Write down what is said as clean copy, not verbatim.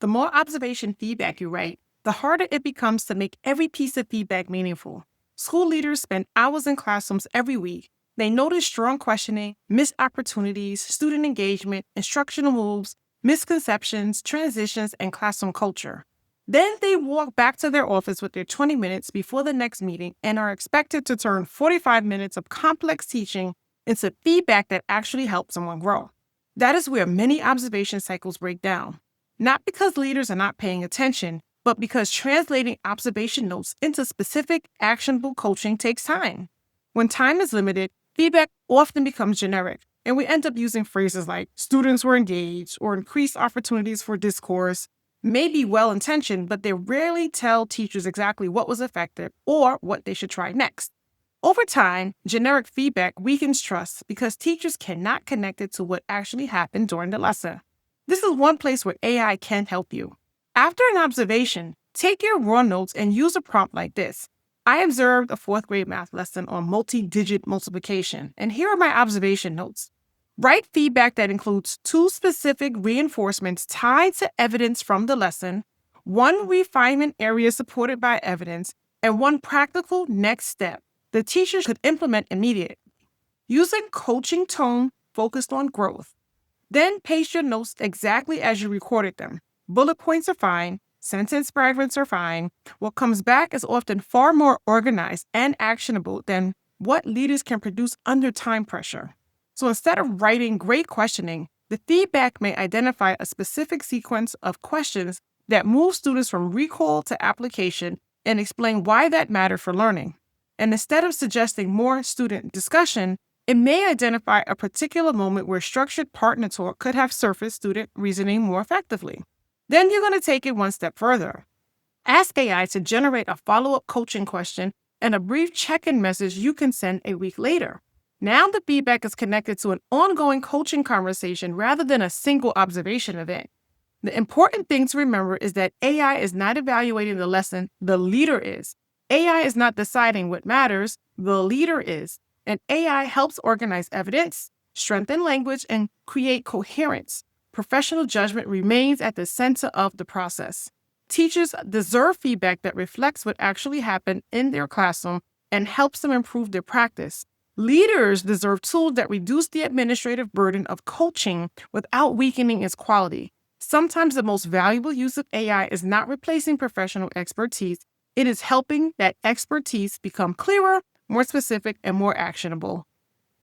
The more observation feedback you write, the harder it becomes to make every piece of feedback meaningful. School leaders spend hours in classrooms every week. They notice strong questioning, missed opportunities, student engagement, instructional moves, misconceptions, transitions, and classroom culture. Then they walk back to their office with their 20 minutes before the next meeting and are expected to turn 45 minutes of complex teaching into feedback that actually helps someone grow. That is where many observation cycles break down. Not because leaders are not paying attention, but because translating observation notes into specific, actionable coaching takes time. When time is limited, feedback often becomes generic, and we end up using phrases like students were engaged or increased opportunities for discourse. May be well-intentioned, but they rarely tell teachers exactly what was effective or what they should try next. Over time, generic feedback weakens trust because teachers cannot connect it to what actually happened during the lesson. This is one place where AI can help you. After an observation, take your raw notes and use a prompt like this. I observed a 4th grade math lesson on multi-digit multiplication, and here are my observation notes. Write feedback that includes 2 specific reinforcements tied to evidence from the lesson, 1 refinement area supported by evidence, and 1 practical next step the teacher could implement immediately. Use a coaching tone focused on growth. Then paste your notes exactly as you recorded them. Bullet points are fine, sentence fragments are fine. What comes back is often far more organized and actionable than what leaders can produce under time pressure. So instead of writing great questioning, the feedback may identify a specific sequence of questions that move students from recall to application and explain why that mattered for learning. And instead of suggesting more student discussion, it may identify a particular moment where structured partner talk could have surfaced student reasoning more effectively. Then you're going to take it one step further. Ask AI to generate a follow-up coaching question and a brief check-in message you can send a week later. Now the feedback is connected to an ongoing coaching conversation rather than a single observation event. The important thing to remember is that AI is not evaluating the lesson, the leader is. AI is not deciding what matters, the leader is. And AI helps organize evidence, strengthen language, and create coherence. Professional judgment remains at the center of the process. Teachers deserve feedback that reflects what actually happened in their classroom and helps them improve their practice. Leaders deserve tools that reduce the administrative burden of coaching without weakening its quality. Sometimes the most valuable use of AI is not replacing professional expertise, it is helping that expertise become clearer, more specific, and more actionable.